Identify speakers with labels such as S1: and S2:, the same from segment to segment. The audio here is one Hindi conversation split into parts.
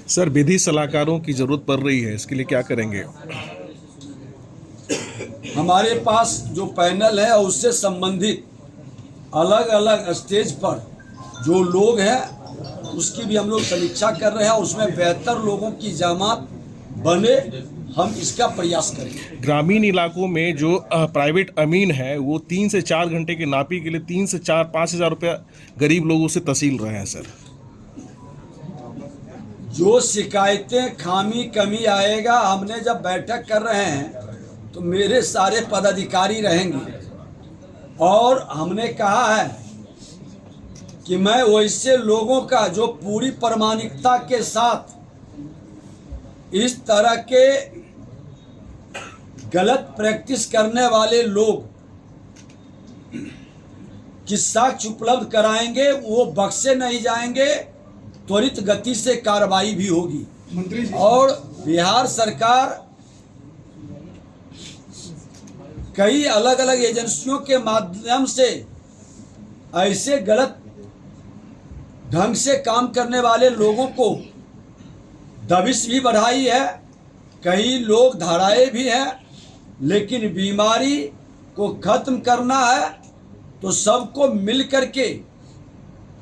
S1: सर, विधि सलाहकारों की जरूरत पड़ रही है, इसके लिए क्या करेंगे?
S2: हमारे पास जो पैनल है उससे संबंधित अलग अलग स्टेज पर जो लोग हैं उसकी भी हम लोग समीक्षा कर रहे हैं। उसमें बेहतर लोगों की जमात बने, हम इसका प्रयास करेंगे।
S1: ग्रामीण इलाकों में जो प्राइवेट अमीन है वो 3 से 4 घंटे की नापी के लिए 3 से 4 5 हज़ार रुपया गरीब लोगों से तसील रहे हैं सर।
S2: जो शिकायतें खामी कमी आएगा, हमने जब बैठक कर रहे हैं तो मेरे सारे पदाधिकारी रहेंगे और हमने कहा है कि मैं वैसे लोगों का जो पूरी प्रामाणिकता के साथ इस तरह के गलत प्रैक्टिस करने वाले लोग की साक्ष्य उपलब्ध कराएंगे, वो बख्शे नहीं जाएंगे, त्वरित गति से कार्रवाई भी होगी।
S3: मंत्री जी,
S2: और बिहार सरकार कई अलग अलग एजेंसियों के माध्यम से ऐसे गलत ढंग से काम करने वाले लोगों को दबिश भी बढ़ाई है, कई लोग धराए भी हैं। लेकिन बीमारी को खत्म करना है तो सबको मिल करके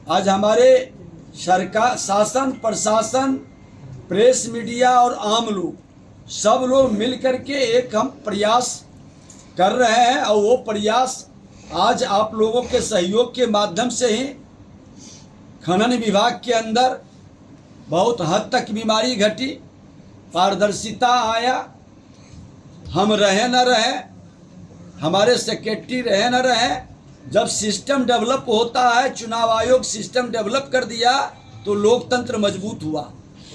S2: आज हमारे सरकार, शासन, प्रशासन, प्रेस, मीडिया और आम लोग सब लोग मिल करके एक हम प्रयास कर रहे हैं। और वो प्रयास आज आप लोगों के सहयोग के माध्यम से ही खनन विभाग के अंदर बहुत हद तक बीमारी घटी, पारदर्शिता आया। हम रहे न रहे, हमारे सेक्रेटरी रहे न रहे, जब सिस्टम डेवलप होता है, चुनाव आयोग सिस्टम डेवलप कर दिया तो लोकतंत्र मजबूत हुआ।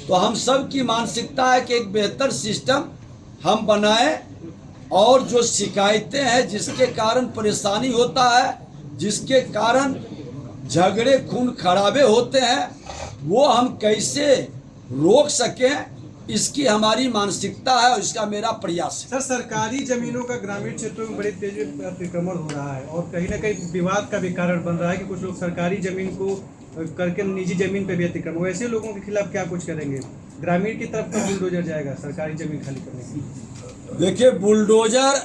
S2: तो हम सब की मानसिकता है कि एक बेहतर सिस्टम हम बनाएं और जो शिकायतें हैं जिसके कारण परेशानी होता है, जिसके कारण झगड़े खून खराबे होते हैं, वो हम कैसे रोक सकें, इसकी हमारी मानसिकता है और इसका मेरा प्रयास है।
S3: सर, सरकारी जमीनों का ग्रामीण क्षेत्रों में बड़ी तेजी से अतिक्रमण हो रहा है और कहीं ना कहीं विवाद का भी कारण बन रहा है कि कुछ लोग सरकारी जमीन को करके निजी जमीन पे भी अतिक्रमण। वैसे लोगों के खिलाफ क्या कुछ करेंगे? ग्रामीण की तरफ का बुलडोजर जाएगा सरकारी जमीन खाली करने की?
S2: देखिए, बुलडोजर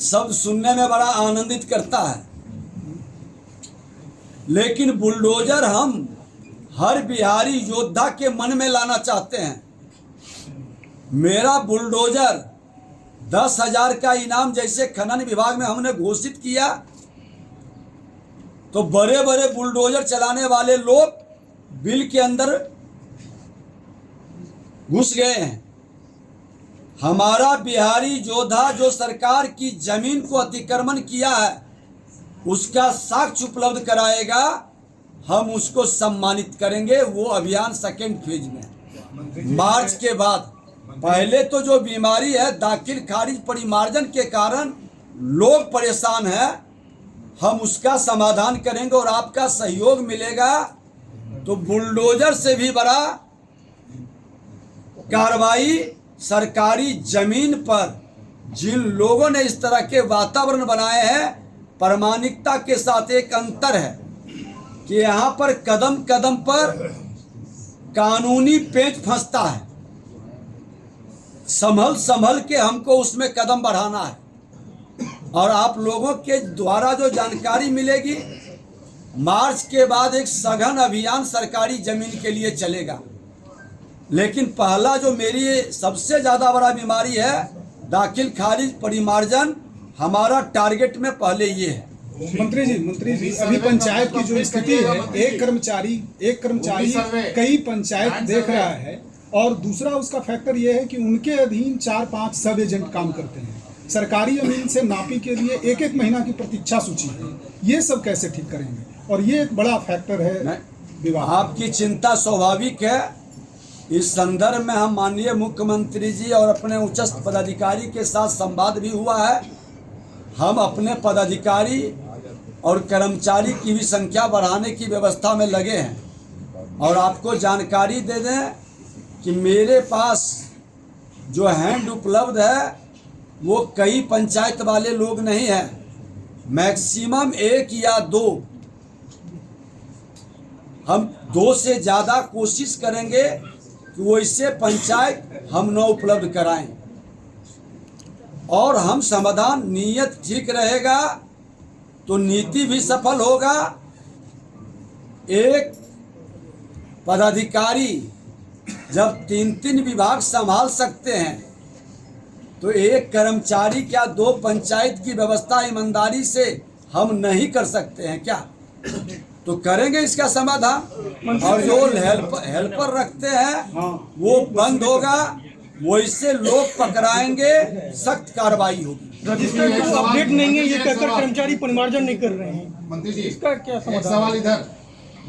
S2: शब्द सुनने में बड़ा आनंदित करता है, लेकिन बुलडोजर हम हर बिहारी योद्धा के मन में लाना चाहते हैं। मेरा बुलडोजर 10,000 का इनाम जैसे खनन विभाग में हमने घोषित किया तो बड़े बड़े बुलडोजर चलाने वाले लोग बिल के अंदर घुस गए हैं। हमारा बिहारी योद्धा जो सरकार की जमीन को अतिक्रमण किया है उसका साक्ष्य उपलब्ध कराएगा, हम उसको सम्मानित करेंगे। वो अभियान सेकेंड फेज में मार्च के बाद। पहले तो जो बीमारी है दाखिल खारिज परिमार्जन के कारण लोग परेशान हैं, हम उसका समाधान करेंगे और आपका सहयोग मिलेगा तो बुलडोजर से भी बड़ा कार्रवाई सरकारी जमीन पर जिन लोगों ने इस तरह के वातावरण बनाए हैं। प्रामाणिकता के साथ एक अंतर है कि यहाँ पर कदम कदम पर कानूनी पेच फंसता है, संभल संभल के हमको उसमें कदम बढ़ाना है। और आप लोगों के द्वारा जो जानकारी मिलेगी, मार्च के बाद एक सघन अभियान सरकारी जमीन के लिए चलेगा। लेकिन पहला जो मेरी सबसे ज़्यादा बड़ा बीमारी है दाखिल खारिज परिमार्जन, हमारा टारगेट में पहले ये है।
S3: मंत्री जी, अभी पंचायत की जो स्थिति है, एक कर्मचारी कई पंचायत देख रहा है और दूसरा उसका फैक्टर ये है कि उनके अधीन 4-5 सब एजेंट काम करते हैं। सरकारी अमीन से नापी के लिए एक एक महीना की प्रतीक्षा सूची है। ये सब कैसे ठीक करेंगे? और ये एक बड़ा फैक्टर है विवाद।
S2: आपकी चिंता स्वाभाविक है। इस संदर्भ में हम माननीय मुख्यमंत्री जी और अपने उच्चस्थ पदाधिकारी के साथ संवाद भी हुआ है। हम अपने पदाधिकारी और कर्मचारी की भी संख्या बढ़ाने की व्यवस्था में लगे हैं। और आपको जानकारी दे दें कि मेरे पास जो हैंड उपलब्ध है वो कई पंचायत वाले लोग नहीं हैं, मैक्सिमम 1 या 2। हम 2 से ज़्यादा कोशिश करेंगे कि वैसे पंचायत हम न उपलब्ध कराएं और हम समाधान, नीयत ठीक रहेगा तो नीति भी सफल होगा। एक पदाधिकारी जब 3 विभाग संभाल सकते हैं तो एक कर्मचारी क्या 2 पंचायत की व्यवस्था ईमानदारी से हम नहीं कर सकते हैं क्या? तो करेंगे इसका समाधान। और जो हेल्पर रखते हैं वो बंद होगा, वैसे लोग पकड़ाएंगे, सख्त कार्रवाई होगी।
S4: रजिस्टर को अपडेट नहीं है ये कहकर कर्मचारी परिमार्जन नहीं कर रहे हैं।
S5: मंत्री जी,
S4: इसका क्या
S5: एक
S4: समाधान?
S5: सवाल इधर,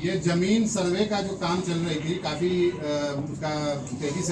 S5: ये जमीन सर्वे का जो काम चल रही थी, काफी उसका तेजी से